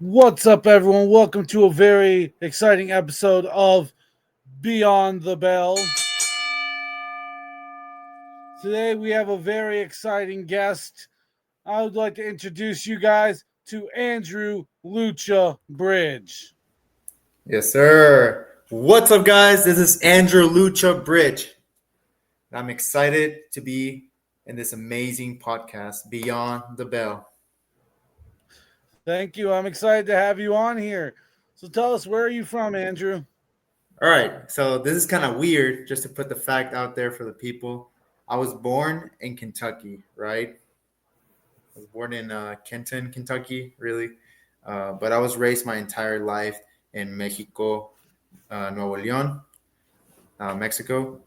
What's up, everyone? Welcome to a very exciting episode of Beyond the Bell. Today, we have a very exciting guest. I would like to introduce you guys to Andrew Lucha Bridge. Yes, sir. What's up, guys? This is Andrew Lucha Bridge. I'm excited to be in this amazing podcast, Beyond the Bell. Thank you. I'm excited to have you on here. So tell us, where are you from, Andrew? All right, so this is kind of weird just to put the fact out there for the people. I was born in Kentucky, right? I was born in Kenton, Kentucky, really. But I was raised my entire life in Mexico, Nuevo León, Mexico.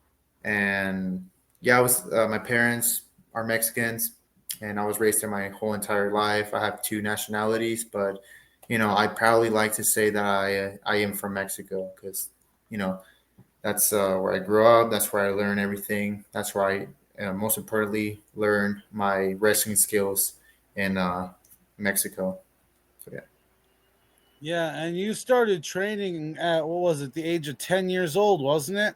And yeah, I was my parents are Mexicans, and I was raised there my whole entire life. I have two nationalities, but I proudly like to say that I am from Mexico because you know that's where I grew up. That's where I learned everything. That's where I most importantly learned my wrestling skills in Mexico. So yeah. Yeah, and you started training at, what was it, the age of 10 years old, wasn't it?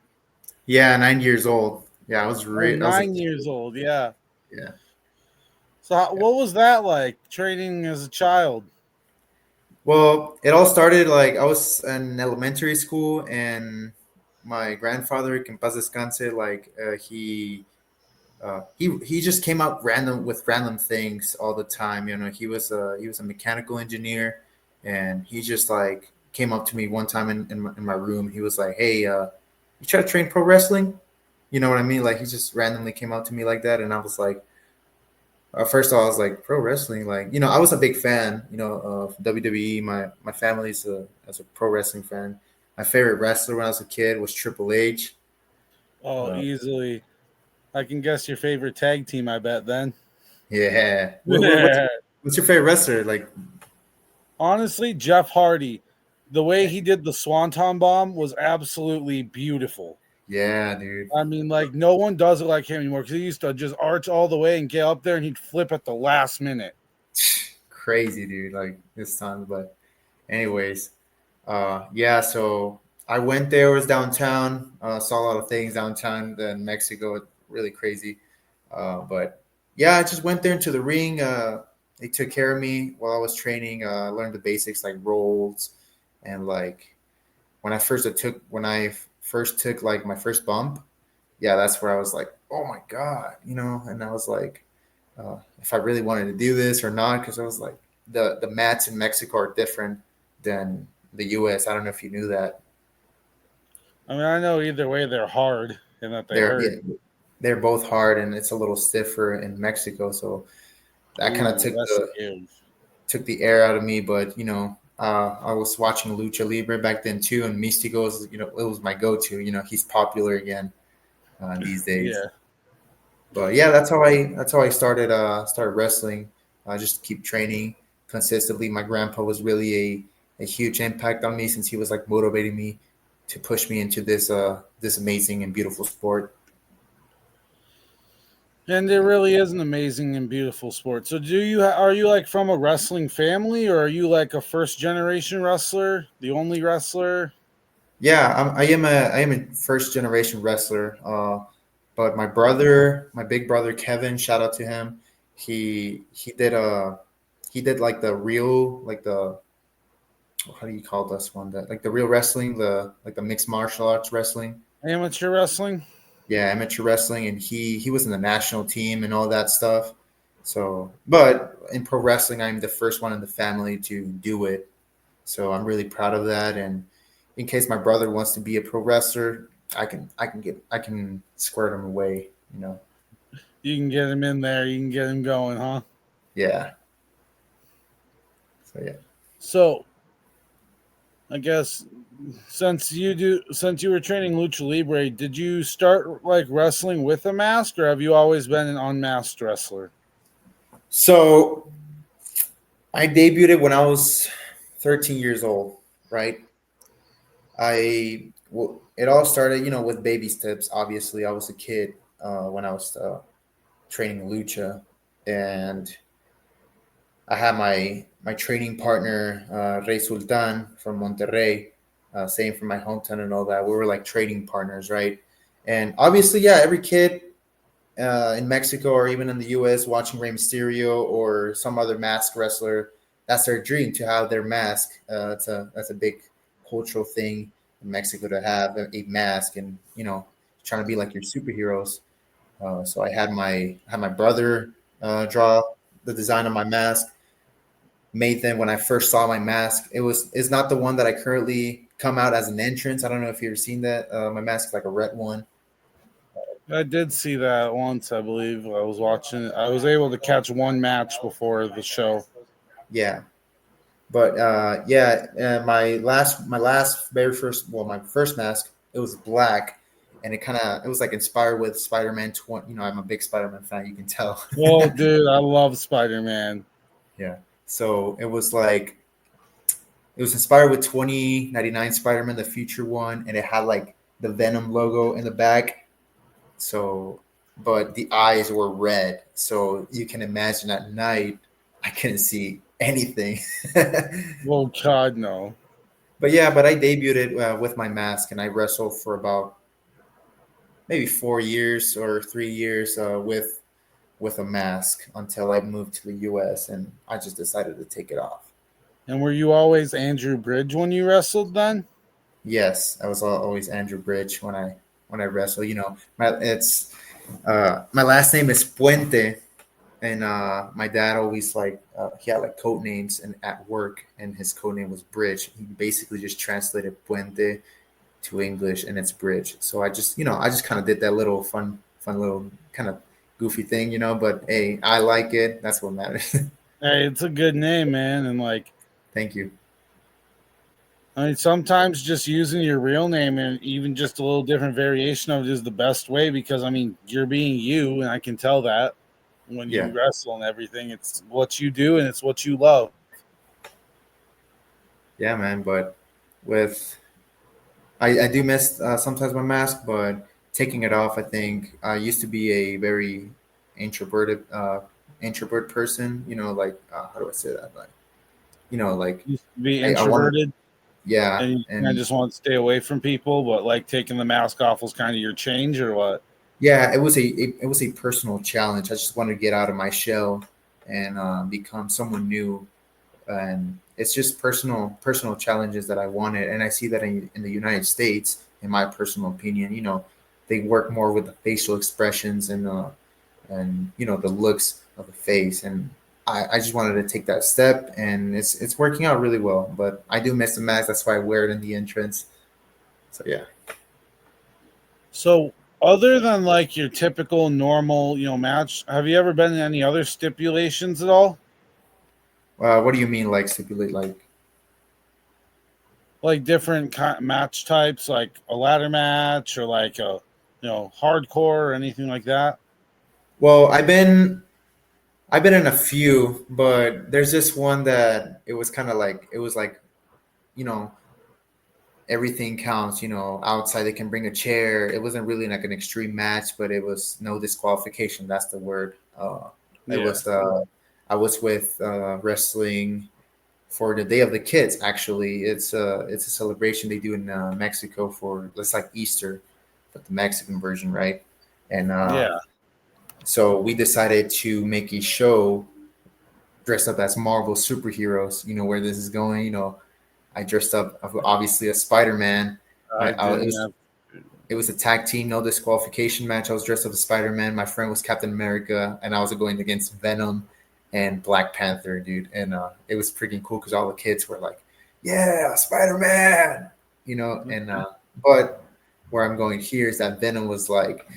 Yeah, 9 years old. Yeah, Oh, I was a 9 years old, yeah. yeah. So, Yeah. what was that like, training as a child? Well, it all started like I was in elementary school, and my grandfather, que en paz descanse, he just came out random with random things all the time. He was a mechanical engineer, and he just like came up to me one time in my room. He was like, "Hey, you try to train pro wrestling?" You know what I mean? Like he just randomly came up to me like that, and I was like, first of all, I was like pro wrestling. Like I was a big fan, of WWE. My family's as a pro wrestling fan. My favorite wrestler when I was a kid was Triple H. Oh, Uh, easily. I can guess your favorite tag team, I bet then. yeah. What's your favorite wrestler? Like, Honestly, Jeff Hardy. The way he did the Swanton Bomb was absolutely beautiful. yeah, dude, I mean, like, no one does it like him anymore because he used to just arch all the way and get up there and he'd flip at the last minute. crazy, dude. Like this time, but anyways, yeah. So I went there. Was downtown. Saw a lot of things downtown. Then Mexico, really crazy. But yeah, I just went there into the ring. They took care of me while I was training. I learned the basics like rolls, and like when I first took like my first bump. Yeah, that's where I was like, oh my god, and I was like, if I really wanted to do this or not, because I was like, the mats in Mexico are different than the U.S. I don't know if you knew that. I mean, I know either way they're hard and that they They're hurt. yeah, they're both hard, and it's a little stiffer in Mexico, so that kind of Ooh, that's huge. took the air out of me. But I was watching Lucha Libre back then too, and Mystico was, it was my go-to. He's popular again these days. Yeah. But yeah, that's how I started wrestling. I just keep training consistently. My grandpa was really a huge impact on me since he was like motivating me to push me into this amazing and beautiful sport. And it really is an amazing and beautiful sport. So, are you like from a wrestling family, or are you like a first generation wrestler, the only wrestler? Yeah, I am a first generation wrestler. But my brother, my big brother Kevin, shout out to him. He did like the real, like the, how do you call this one, that like the real wrestling, the like the mixed martial arts wrestling. Amateur wrestling? Yeah, amateur wrestling, and he was in the national team and all that stuff. So, but in pro wrestling, I'm the first one in the family to do it. So I'm really proud of that. And in case my brother wants to be a pro wrestler, I can square him away. You can get him in there, you can get him going, huh? Yeah. So yeah. So, I guess since you were training lucha libre, did you start like wrestling with a mask, or have you always been an unmasked wrestler? So I debuted when I was 13 years old. Right. It all started, with baby steps. Obviously, I was a kid when I was training lucha, and I had my my training partner, Rey Sultan from Monterrey, same from my hometown and all that. We were like trading partners, right? And obviously, yeah, every kid in Mexico or even in the U.S. watching Rey Mysterio or some other masked wrestler, that's their dream to have their mask. That's a big cultural thing in Mexico to have a mask and trying to be like your superheroes. So I had my brother draw the design of my mask. Made them when I first saw my mask. It's not the one that I currently come out as an entrance. I don't know if you've seen that. My mask is like a red one. I did see that once, I believe. I was watching. I was able to catch one match before the show. Yeah, but yeah, my last very first my first mask, it was black, and it was like inspired with Spider-Man 20. I'm a big Spider-Man fan, you can tell. Well, dude, I love Spider Man. Yeah, so it was inspired with 2099 Spider-Man, the future one, and it had like the Venom logo in the back. So, but the eyes were red, so you can imagine at night I couldn't see anything. Well, God, no. But yeah, but I debuted it with my mask, and I wrestled for about maybe 4 years or 3 years with a mask until I moved to the U.S. and I just decided to take it off. And were you always Andrew Bridge when you wrestled then? Yes, I was always Andrew Bridge when I wrestle. My last name is Puente, and my dad always he had like code names and at work, and his code name was Bridge. He basically just translated Puente to English, and it's Bridge. So I just kind of did that little fun little kind of goofy thing, But hey, I like it. That's what matters. Hey, it's a good name, man. And like, Thank you. I mean, sometimes just using your real name and even just a little different variation of it is the best way because, I mean, you're being you, and I can tell that when Yeah, you wrestle and everything. It's what you do and it's what you love. yeah, man. But with I do miss sometimes my mask, but taking it off, I think I used to be a very introverted introvert person. How do I say that? Like like You used to be I want to, introverted yeah, and you kind of and just want to stay away from people, but like taking the mask off was kind of your change or what? yeah, it was a personal challenge. I just wanted to get out of my shell and become someone new, and it's just personal challenges that I wanted, and I see that in the United States, in my personal opinion, they work more with the facial expressions and the looks of the face, and I just wanted to take that step, and it's working out really well. But I do miss the mask. That's why I wear it in the entrance. So yeah. So, other than like your typical normal, match, have you ever been in any other stipulations at all? What do you mean, like stipulate? Like, Like different match types, like a ladder match or like a, hardcore or anything like that? well, I've been in a few, but there's this one that it was kind of like it was like you know everything counts. Outside they can bring a chair. It wasn't really like an extreme match, but it was no disqualification. That's the word. It Yeah. was I was with wrestling for the Day of the Kids. Actually, it's a celebration they do in Mexico for it's like Easter, but the Mexican version, right? And Yeah. so we decided to make a show dressed up as Marvel superheroes. You know where this is going. I dressed up obviously as Spider Man. I It didn't was have. it was a tag team no disqualification match. I was dressed up as Spider Man. My friend was Captain America, and I was going against Venom and Black Panther, dude. And it was freaking cool because all the kids were like, "Yeah, Spider Man," And but where I'm going here is that Venom was like,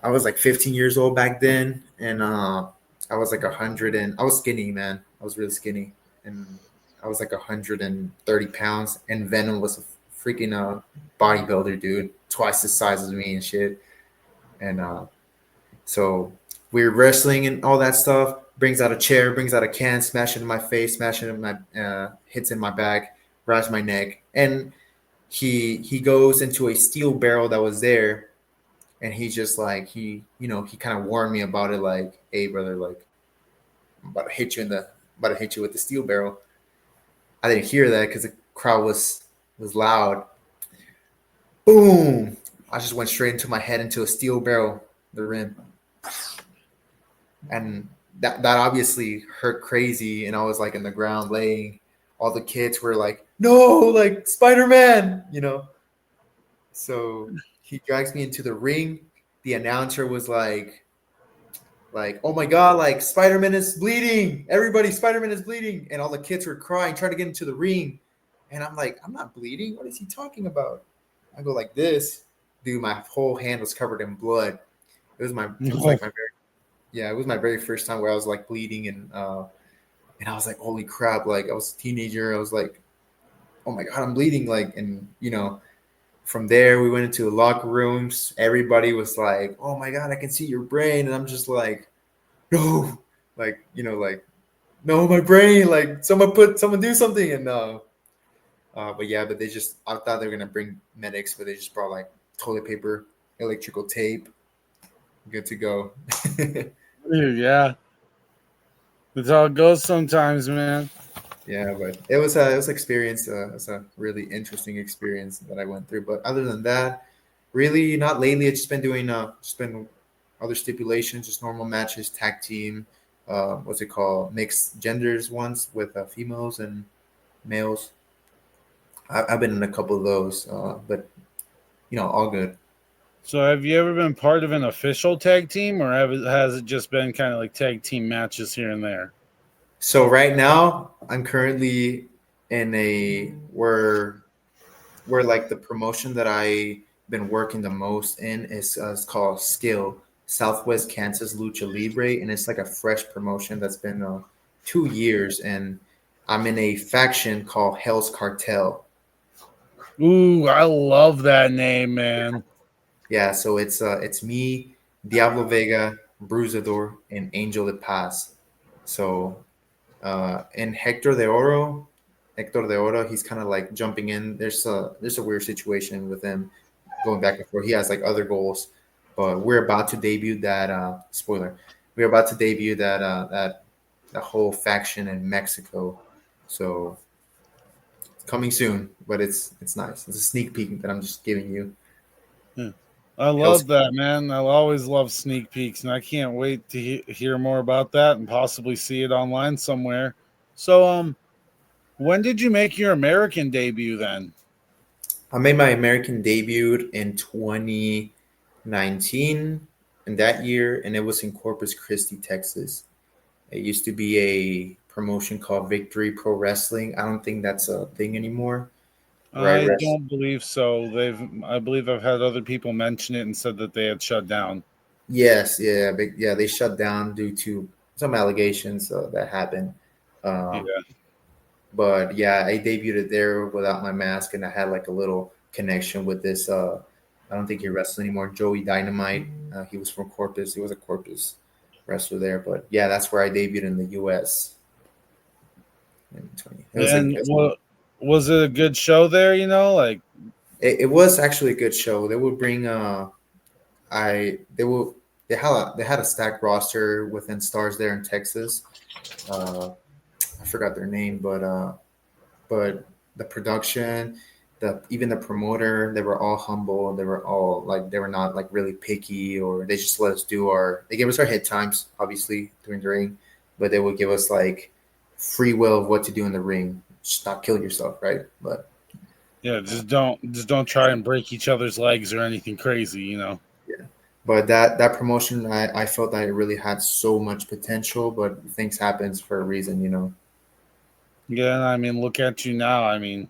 I was like 15 years old back then, and I was like 100, and I was skinny, man. I was really skinny, and I was like 130 pounds, and Venom was a freaking bodybuilder, dude, twice the size of me and shit. And so we were wrestling and all that stuff. Brings out a chair, brings out a can, smash it in my face, smash it in my hits in my back, grabs my neck, and he goes into a steel barrel that was there, and he just like he kind of warned me about it, like, hey brother, like I'm about to hit you with the steel barrel. I didn't hear that because the crowd was loud. Boom! I just went straight into my head into a steel barrel, the rim, and that obviously hurt crazy. And I was like in the ground laying. All the kids were like, "No, like Spider-Man," you know. So he drags me into the ring. The announcer was like, oh my god, like Spider-Man is bleeding. Everybody, Spider-Man is bleeding. And all the kids were crying, trying to get into the ring. And I'm like, I'm not bleeding. What is he talking about? I go like this. Dude, my whole hand was covered in blood. It was like my very, yeah, it was my very first time where I was like bleeding and I was like, holy crap, like I was a teenager. I was like, oh my god, I'm bleeding. Like, and from there we went into the locker rooms. Everybody was like, oh my god, I can see your brain. And I'm just like, no, like like no, my brain, like someone do something. And but yeah, but I thought they were gonna bring medics, but they just brought like toilet paper, electrical tape, good to go. Yeah, that's how it goes sometimes, man. Yeah, but it was experience. It's a really interesting experience that I went through. But other than that, really not lately. It's just been doing just been other stipulations, just normal matches, tag team. What's it called? Mixed genders ones with females and males. I've been in a couple of those, but all good. So, have you ever been part of an official tag team, or has it just been kind of like tag team matches here and there? So right now, I'm currently in a where like the promotion that I've been working the most in is it's called Skill Southwest Kansas Lucha Libre, and it's like a fresh promotion that's been 2 years, and I'm in a faction called Hell's Cartel. Ooh, I love that name, man. Yeah, so it's me, Diablo Vega, Bruisador, and Angel de Paz. So and Hector de Oro, he's kind of like jumping in. There's a weird situation with him going back and forth. He has like other goals, but we're about to debut that spoiler. We're about to debut that whole faction in Mexico. So it's coming soon, but it's nice. It's a sneak peek that I'm just giving you. Yeah. I Hell's love that, man. I always love sneak peeks, and I can't wait to hear more about that and possibly see it online somewhere. So, when did you make your American debut then? I made my American debut in 2019 in that year, and it was in Corpus Christi, Texas. It used to be a promotion called Victory Pro Wrestling. I don't think that's a thing anymore. Where I I rest. don't believe so. I believe I've had other people mention it and said that they had shut down. Yes, yeah, yeah. They shut down due to some allegations that happened. Yeah. Uh, but yeah, I debuted there without my mask, and I had like a little connection with this. I don't think he wrestles anymore. Joey Dynamite. He was from Corpus. He was a Corpus wrestler there. But yeah, that's where I debuted in the U.S. in 20. It was like And what was it a good show there? Like it was actually a good show. They would bring I they will they had a stacked roster within stars there in Texas. Uh, I forgot their name, but the production, the even the promoter, they were all humble. They were all like they were not like really picky, or they just let us do they gave us our hit times obviously during the ring, but they would give us like free will of what to do in the ring. Just not kill yourself, right? But yeah, just don't try and break each other's legs or anything crazy. yeah. But that promotion, I felt that it really had so much potential, but things happens for a reason. Yeah, I mean, look at you now. I mean,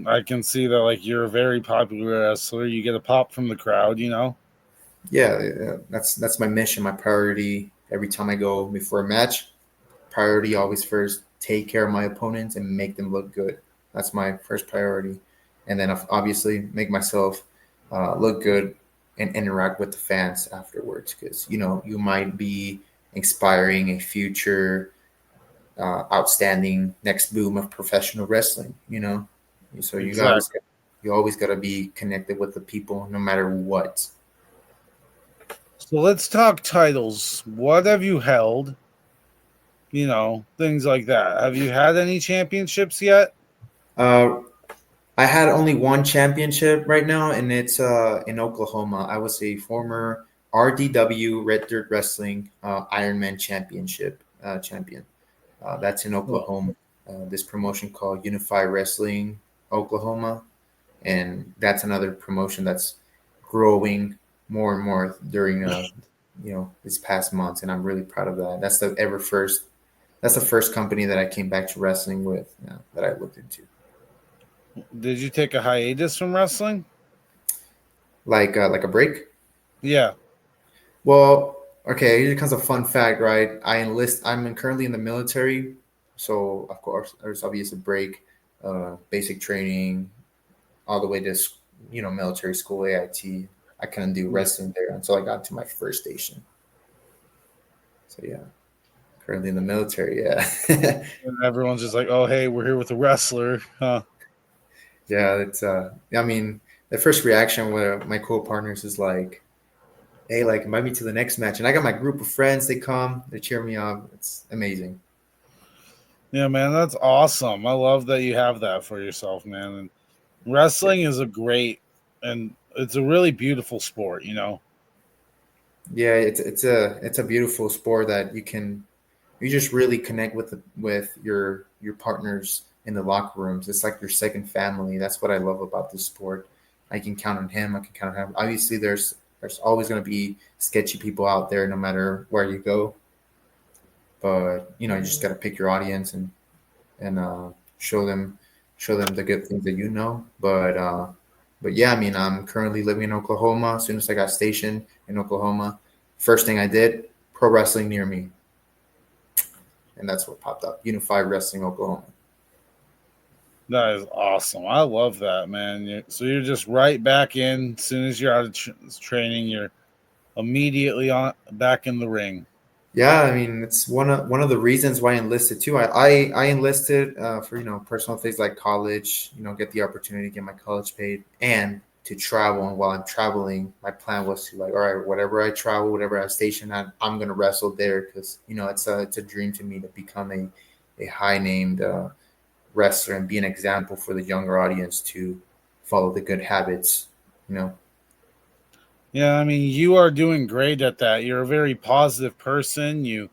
I can see that like you're a very popular wrestler. You get a pop from the crowd. Yeah, that's my mission, my priority. Every time I go before a match, priority always first take care of my opponents and make them look good. That's my first priority, and then obviously make myself look good and interact with the fans afterwards, because you might be inspiring a future outstanding next boom of professional wrestling. So Exactly. you always got to be connected with the people no matter what. So let's talk titles. What have you held? things like that. Have you had any championships yet? Uh, I had only one championship right now, and it's in Oklahoma. I was a former RDW Red Dirt Wrestling Ironman Championship champion. That's in Well, Oklahoma. This promotion called Unify Wrestling Oklahoma, and that's another promotion that's growing more and more during these past months, and I'm really proud of that. That's the first company that I came back to wrestling with, that I looked into. did you take a hiatus from wrestling? Like a break. Yeah. Well, okay, here comes a fun fact, right? I'm currently in the military, so of course there's obviously a break, basic training, all the way to military school AIT. I couldn't do wrestling there until I got to my first station. So yeah, currently in the military. Yeah, And everyone's just like, "Oh, hey, we're here with a wrestler." Huh? yeah. It's I mean, the first reaction with my co-partners is like, "Hey, like invite me to the next match," and I got my group of friends. They come, they cheer me up. It's amazing. Yeah, man, that's awesome. I love that you have that for yourself, man. And Yeah, wrestling is a great and it's a really beautiful sport. yeah. It's a beautiful sport that you just really connect with your partners in the locker rooms. It's like your second family. That's what I love about this sport. I can count on him. I can count on him. Obviously, there's always going to be sketchy people out there, no matter where you go. But you just got to pick your audience and show them the good things that you know. But yeah, I mean, I'm currently living in Oklahoma. As soon as I got stationed in Oklahoma, first thing I did, pro wrestling near me, and that's what popped up. Unified Wrestling Oklahoma. That is awesome. I love that, man. So you're just right back in. As soon as you're out of training, you're immediately on back in the ring. Yeah, I mean it's one of the reasons why I enlisted too. I enlisted for personal things like college, get the opportunity to get my college paid and to travel. And while I'm traveling, my plan was to like, all right, whatever I travel, whatever I station at, I'm gonna wrestle there because it's a dream to me to become a high named wrestler and be an example for the younger audience to follow the good habits. You know. Yeah, I mean, you are doing great at that. You're a very positive person. You've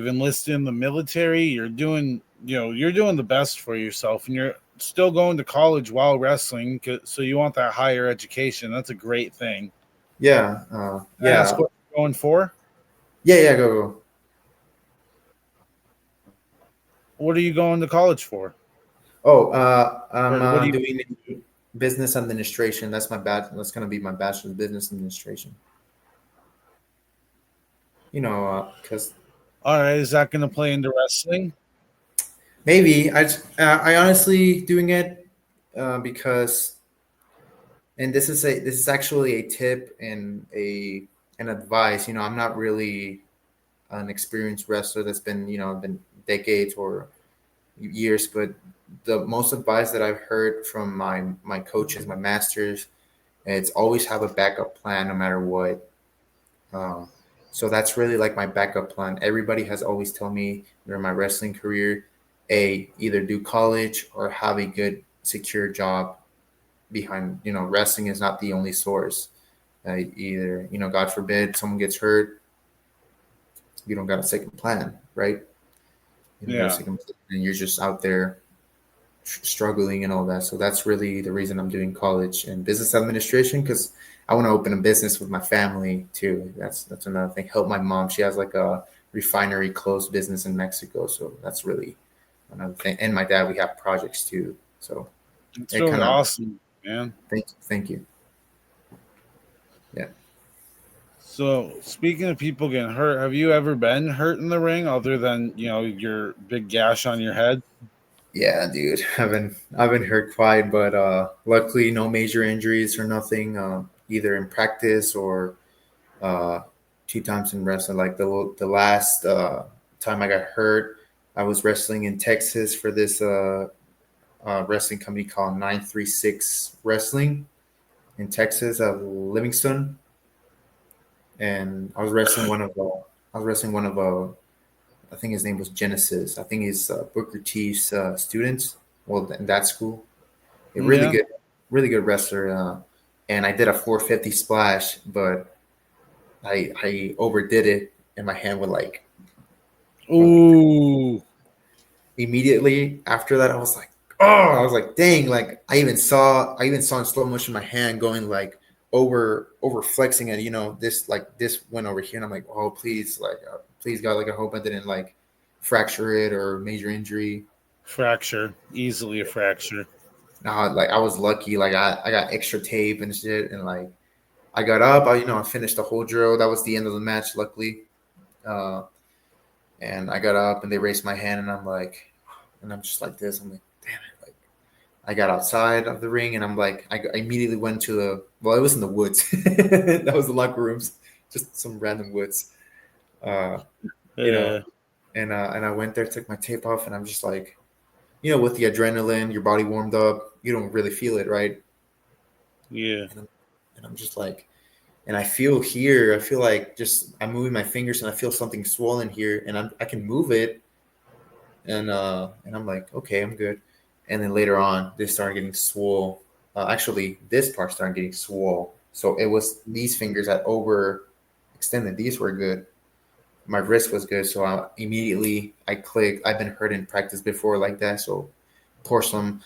enlisted in the military. You're doing the best for yourself, and you're still going to college while wrestling. So you want that higher education. That's a great thing. Yeah, Can I ask yeah, what you're going for? yeah. Go. What are you going to college for? Oh, I'm Or what do you? doing business administration. That's gonna be my bachelor's business administration. Because All right, is that going to play into wrestling? maybe I honestly doing it because, and this is actually a tip and an advice. I'm not really an experienced wrestler that's been decades or years, but the most advice that I've heard from my coaches, my masters, it's always have a backup plan no matter what. Uh, so that's really like my backup plan. Everybody has always told me during my wrestling career, either do college or have a good secure job behind. Wrestling is not the only source. Either God forbid someone gets hurt, you don't got a second plan, right? You don't got a Yeah, second plan, and you're just out there struggling and all that. So that's really the reason I'm doing college and business administration because I want to open a business with my family too. That's another thing. Help my mom. She has like a refinery closed business in Mexico, so that's really another thing. And my dad, we have projects too. So it's it really kind of awesome, man. thank you. Yeah. So, speaking of people getting hurt, have you ever been hurt in the ring other than your big gash on your head? Yeah, dude. I've been hurt quite, but luckily no major injuries or nothing. Either in practice or uh, two times in wrestling. Like the last time I got hurt, I was wrestling in Texas for this wrestling company called 936 Wrestling in Texas, Livingston, and I was wrestling one of I think his name was Genesis. I think he's Booker T's students. Well, in that school, a Yeah. really good wrestler. And I did a 450 splash, but I overdid it, and my hand would go like Ooh. immediately after that. I was like, dang! Like I even saw in slow motion my hand going like over flexing, and this like this went over here, and I'm like, oh please, please God, like I hope I didn't like fracture it or major injury. Fracture. Easily a fracture. Now, like I was lucky, like I got extra tape and shit, and like I got up, I finished the whole drill. That was the end of the match, luckily. Uh, and I got up and they raised my hand, and I'm just like this. I'm like, damn it! Like I got outside of the ring, and I'm like, I immediately went to it was in the woods. That was the locker rooms, just some random woods. Uh, you know, Yeah. and I went there, took my tape off, and I'm just like, with the adrenaline, your body warmed up, you don't really feel it, right? Yeah. And I'm just like, and I feel here, I feel like just I'm moving my fingers, and I feel something swollen here, and I can move it, and I'm like, okay, I'm good. And then later on, they started getting swole. Actually, this part started getting swole. So it was these fingers that over extended. These were good. My wrist was good, so I clicked. I've been hurt in practice before like that, so pour some.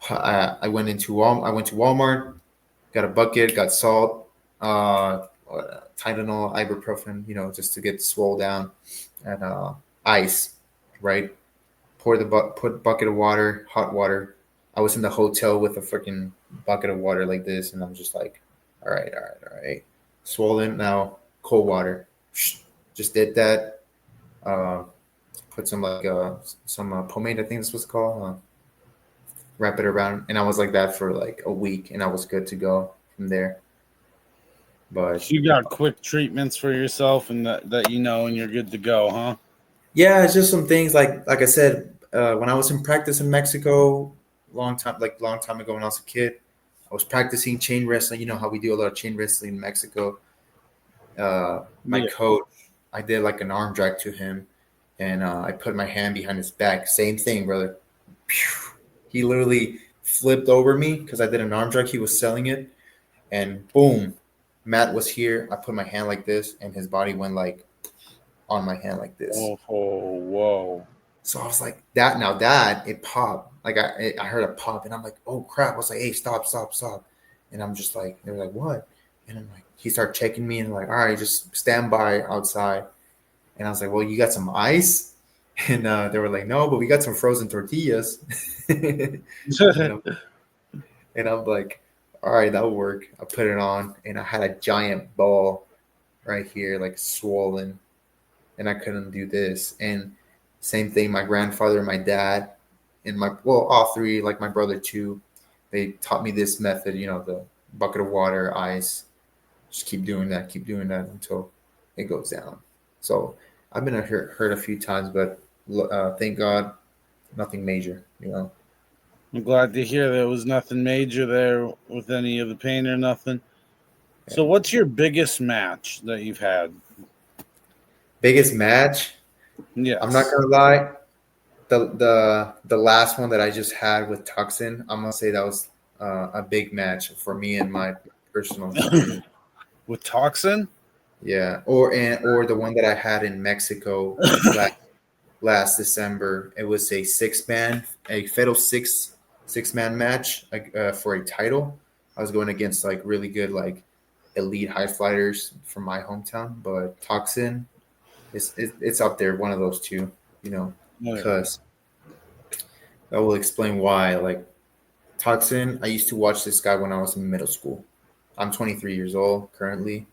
I went into I went to Walmart, got a bucket, got salt, Tylenol, ibuprofen, just to get swole down, and ice, right? Put bucket of water, hot water. I was in the hotel with a freaking bucket of water like this, and I'm just like, all right, all right, all right. Swollen now, cold water. Just did that. Uh, put some pomade, I think this was called. Wrap it around, and I was like that for like a week, and I was good to go from there. But So you got quick treatments for yourself, and that and you're good to go, huh? yeah, it's just some things like I said, when I was in practice in Mexico, long time ago when I was a kid, I was practicing chain wrestling. You know how we do a lot of chain wrestling in Mexico. My Yeah. coach, I did like an arm drag to him, and I put my hand behind his back. Same thing, brother. He literally flipped over me because I did an arm drag. He was selling it, and boom, Matt was here. I put my hand like this, and his body went like on my hand like this. Oh, oh, whoa. So I was like, that now that it popped, like I heard a pop, and I'm like, oh crap! I was like, hey, stop, stop, stop! And I'm just like, they're like, what? And I'm like, he started checking me, and like, all right, just stand by outside. And I was like, well, you got some ice? And they were like, no, but we got some frozen tortillas. and I'm and I'm like, all right, that'll work. I put it on, and I had a giant ball right here, like swollen, and I couldn't do this. And same thing, my grandfather, my dad, and all three, like my brother too, they taught me this method. The bucket of water, ice. Just keep doing that until it goes down. So I've been hurt a few times, but thank God, nothing major. I'm glad to hear there was nothing major there with any of the pain or nothing. So, Yeah. what's your biggest match that you've had? Biggest match. I'm not Yes. gonna lie. The last one that I just had with Tucson, I'm gonna say that was a big match for me and my personal opinion. With Toxin? Yeah, or the one that I had in Mexico last December. It was a fatal six man match for a title. I was going against like really good like elite high fighters from my hometown, but Toxin it's up there, one of those two, Oh, yeah. because that will explain why. Like Toxin, I used to watch this guy when I was in middle school. I'm 23 years old currently,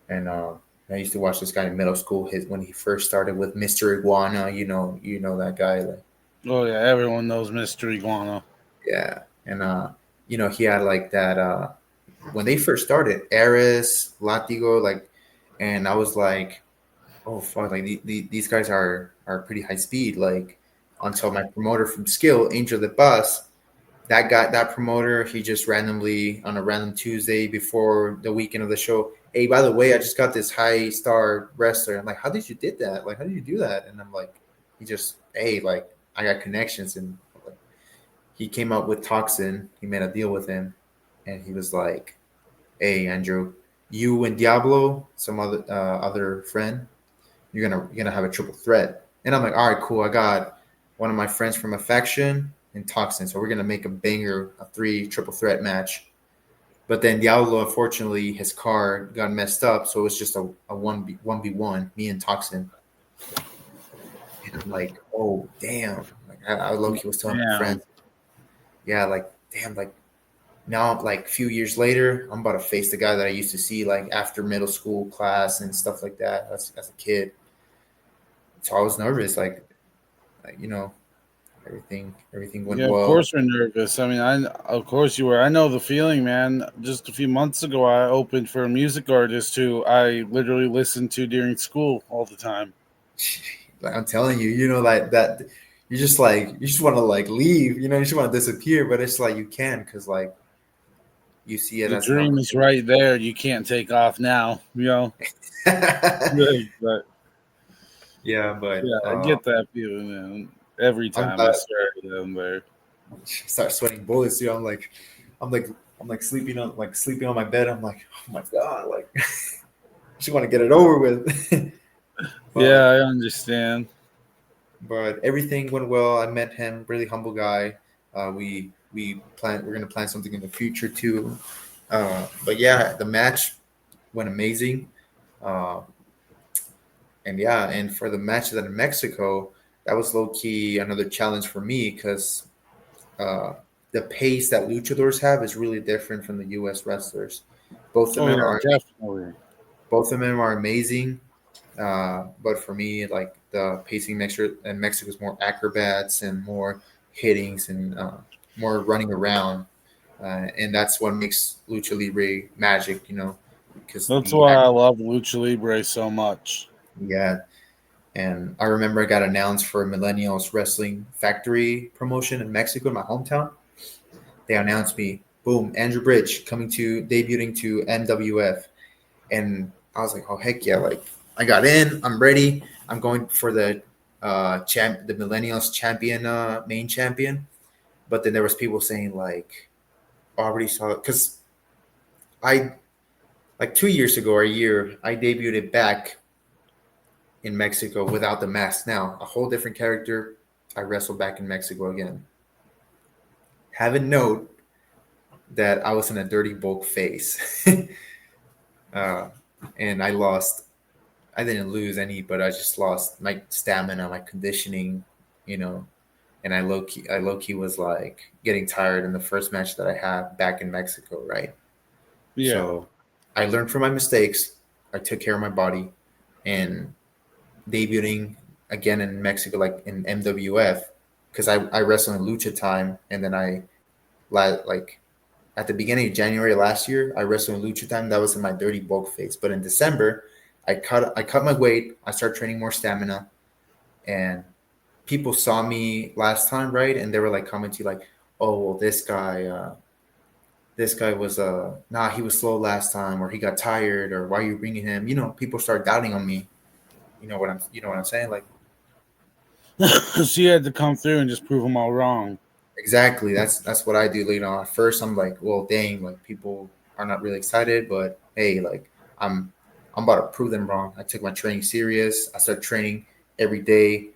and I used to watch this guy in middle school. His when he first started with Mr. Iguana, you know that guy. Like, Oh, yeah. Everyone knows Mystery Guano. yeah, and he had like that when they first started, Eris, Latigo, like, and I was like, oh fuck, like these guys are pretty high speed. Like, until my promoter from Skill, Angel the Bus, that promoter, he just randomly on a random Tuesday before the weekend of the show, hey, by the way, I just got this high star wrestler. I'm like, how did you did that? Like, how did you do that? And I'm like, he just, hey, like, I got connections. And like, he came up with Toxin. He made a deal with him. And he was like, hey, Andrew, you and Diablo, some other friend, you're gonna have a triple threat. And I'm like, all right, cool. I got one of my friends from a faction and Toxin. So we're gonna make a banger, a three triple threat match. But then Diablo, unfortunately, his car got messed up, so it was just a 1v1, me and Toxin. And I'm like, oh damn! Like I low key was telling my Damn. friends, yeah, like damn, like now, like a few years later, I'm about to face the guy that I used to see like after middle school class and stuff like that as a kid. So I was nervous, like everything went Yeah, of well. course we're nervous. I mean, of course you were. I know the feeling, man. Just a few months ago, I opened for a music artist who I literally listened to during school all the time. Like I'm telling you, like that. You just want to like leave, you just want to disappear, but it's like you can because like you see it The as an dream is opportunity. right there. You can't take off now. You know. But Yeah, but yeah, I get that feeling, man. Every I'm time I glad started down there. I start sweating bullets. I'm like, sleeping on my bed. I'm like, oh my god, like, I just want to get it over with. Yeah, but I understand. but everything went well. I met him, really humble guy. We're gonna plan something in the future too. But yeah, the match went amazing. Uh, and yeah, and for the match that in Mexico, that was low key another challenge for me because uh, the pace that luchadors have is really different from the U.S. wrestlers. Both of Oh them yeah, are definitely. both of them are amazing. But for me, like the pacing mixture in Mexico is more acrobats and more hittings and more running around, and that's what makes lucha libre magic. Because That's why I love lucha libre so much. yeah. And I remember I got announced for Millennials Wrestling Factory promotion in Mexico, in my hometown. They announced me, boom, Andrew Bridge debuting to NWF. And I was like, oh heck yeah! Like I got in, I'm ready. I'm going for the Millennials champion, main champion. But then there was people saying like, already saw it because I like 2 years ago or a year, I debuted back in Mexico without the mask. Now a whole different character. I wrestled back in Mexico again. Have a note that I was in a dirty bulk phase, uh, and I lost. I didn't lose any, but I just lost my stamina, my conditioning, you know. And I low key was like getting tired in the first match that I had back in Mexico, right? Yeah. So I learned from my mistakes. I took care of my body, and debuting again in Mexico, like in MWF, because I wrestled in Lucha Time, and then like at the beginning of January last year, I wrestled in Lucha Time. That was in my dirty bulk phase. But in December, I cut my weight. I started training more stamina, and people saw me last time, right? And they were like commenting like, "Oh, well, this guy was nah, he was slow last time, or he got tired, or why are you bringing him?" People start doubting on me. You know what I'm saying? Like She had to come through and just prove them all wrong. exactly. That's what I do. At first I'm like, well, dang, like people are not really excited, but hey, like I'm I'm about to prove them wrong. I took my training serious. I started training every day,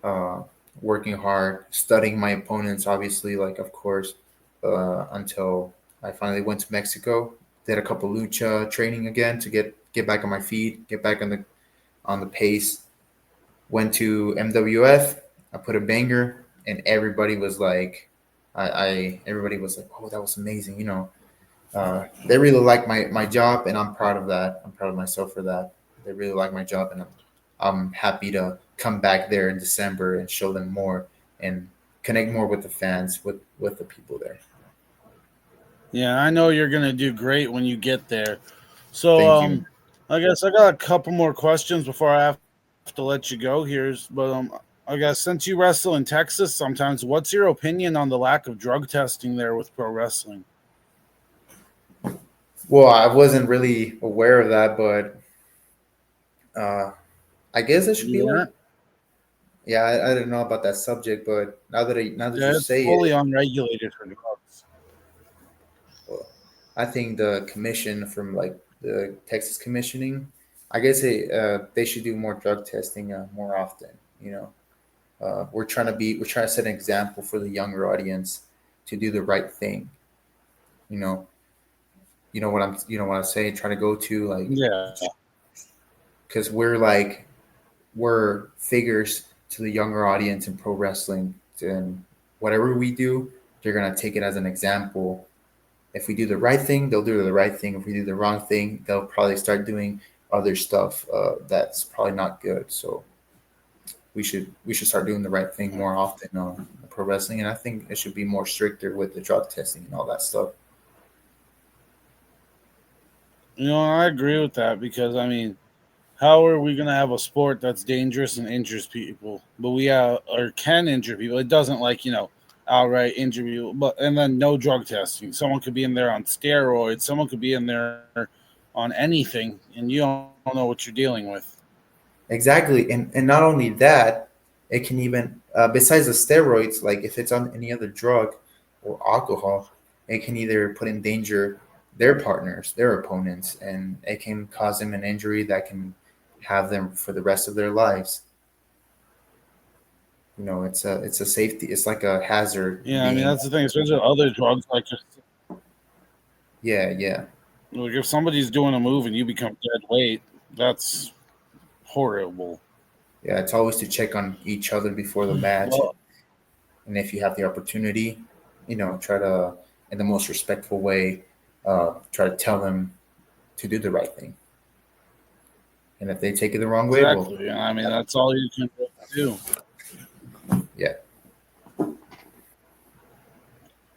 uh, working hard, studying my opponents, obviously, like of course, until I finally went to Mexico. Did a couple lucha training again to get back on my feet, get back on the pace. Went to MWF. I put a banger, and everybody was like, everybody was like, oh, that was amazing. They really like my job, and I'm proud of that. I'm proud of myself for that. They really like my job, and I'm happy to come back there in December and show them more and connect more with the fans, with the people there. Yeah, I know you're gonna do great when you get there. So, Thank you. I guess I got a couple more questions before I have to let you go here. But I guess since you wrestle in Texas sometimes, what's your opinion on the lack of drug testing there with pro wrestling? Well, I wasn't really aware of that, but uh, I guess it should be Yeah, like, yeah, I didn't know about that subject, but now that you yeah, it's say fully it, unregulated for drugs. well, I think the commission from like the Texas commissioning, I guess they should do more drug testing more often. You know, we're trying to set an example for the younger audience to do the right thing. You know, you know what I'm saying. Trying to go to like Yeah, because we're like we're figures to the younger audience in pro wrestling, and whatever we do, they're gonna take it as an example. If we do the right thing, they'll do the right thing. If we do the wrong thing, they'll probably start doing other stuff that's probably not good. So we should start doing the right thing more often on pro wrestling, and I think it should be more stricter with the drug testing and all that stuff. I agree with that because I mean, how are we going to have a sport that's dangerous and injures people, but we or can injure people? It doesn't like outright injure people, but and then no drug testing. Someone could be in there on steroids. Someone could be in there on anything, and you don't know what you're dealing with. Exactly, and not only that, it can even besides the steroids, like if it's on any other drug or alcohol, it can either put in danger their partners, their opponents, and it can cause them an injury that can have them for the rest of their lives. You know, it's a safety. It's like a hazard Yeah, I mean being. that's the thing, especially with other drugs. Yeah, yeah, Like if somebody's doing a move and you become dead weight, that's horrible. yeah. It's always to check on each other before the match, Well, and if you have the opportunity, you know, try to in the most respectful way, try to tell them to do the right thing. And if they take it the wrong way, well, exactly. I mean that's all you can really do. yeah.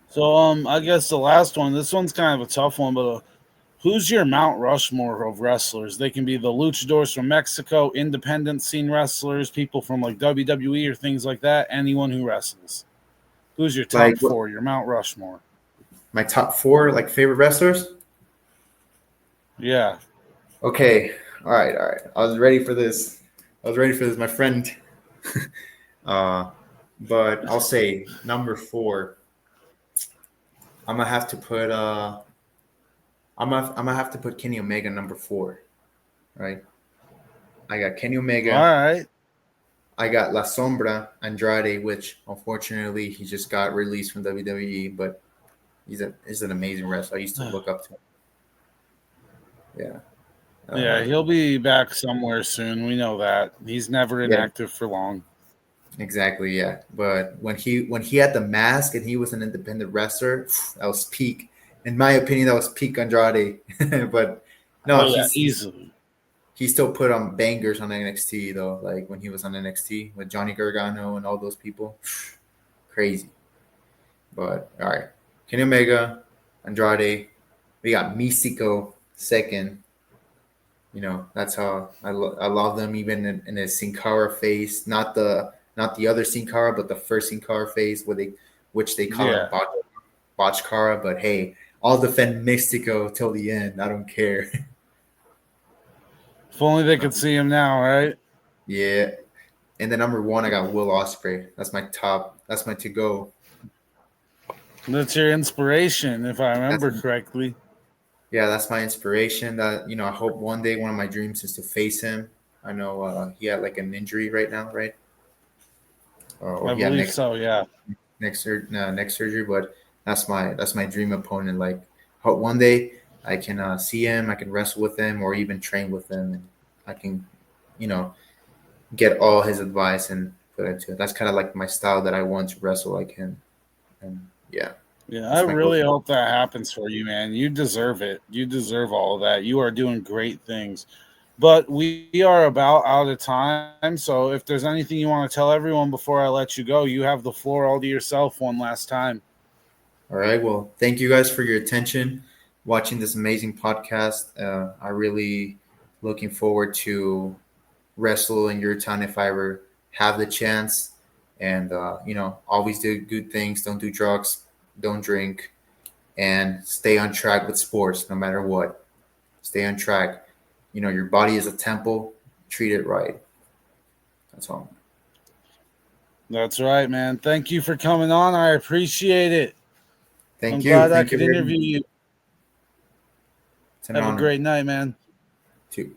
So I guess the last one. This one's kind of a tough one, but who's your Mount Rushmore of wrestlers? They can be the luchadors from Mexico, independent scene wrestlers, people from like WWE or things like that. Anyone who wrestles. Who's your Like top what, four? Your Mount Rushmore. my top four like favorite wrestlers. Yeah. Okay, all right. I was ready for this. I was ready for this, my friend. Uh, but I'll say number four. I'm gonna have to put I'm gonna have to put Kenny Omega number four. Right. I got Kenny All Omega. right. I got La Sombra Andrade, which unfortunately he just got released from WWE, but he's an amazing wrestler. I used to look up to him. Yeah. Yeah, Uh, he'll be back somewhere soon. We know that. He's never yeah, inactive for long. exactly. Yeah. But when he had the mask and he was an independent wrestler, that was peak. In my opinion, that was peak Andrade. But no, Oh yeah, easily. he still put on bangers on NXT though. Like when he was on NXT with Johnny Gargano and all those people, crazy. But all right, Kenny Omega, Andrade. We got Místico second. You know, that's how I love them even in his Sin Cara phase, not the other Sin Cara, but the first Sin Cara phase where they which they call him Yeah. Botch Cara. But hey, I'll defend Mystico till the end. I don't care. If only they could see him now, right? Yeah. And then number one, I got Will Ospreay. That's my top. That's my to go. That's your inspiration, if I That's remember correctly. yeah, that's my inspiration. That I hope one day one of my dreams is to face him. I know he had like an injury right now, right? Or I he had believe so. Yeah. next surgery, but that's my dream opponent. Like, hope one day I can see him, I can wrestle with him, or even train with him, and I can, you know, get all his advice and put into it. That's kind of like my style that I want to wrestle like him, and yeah, Yeah, I that's my really go-to. hope that happens for you, man. You deserve it. You deserve all of that. You are doing great things. But we are about out of time. So if there's anything you want to tell everyone before I let you go, you have the floor all to yourself one last time. All right. Well, thank you guys for your attention, watching this amazing podcast. I really looking forward to wrestle in your town if I ever have the chance. And always do good things. Don't do drugs. Don't drink. and stay on track with sports no matter what. Stay on track. You know, your body is a temple. Treat it right. That's all. That's right, man. Thank you for coming on. I appreciate it. I'm Thank you. glad I Thank you could very much. interview you. It's an Have a honor great night, man. too.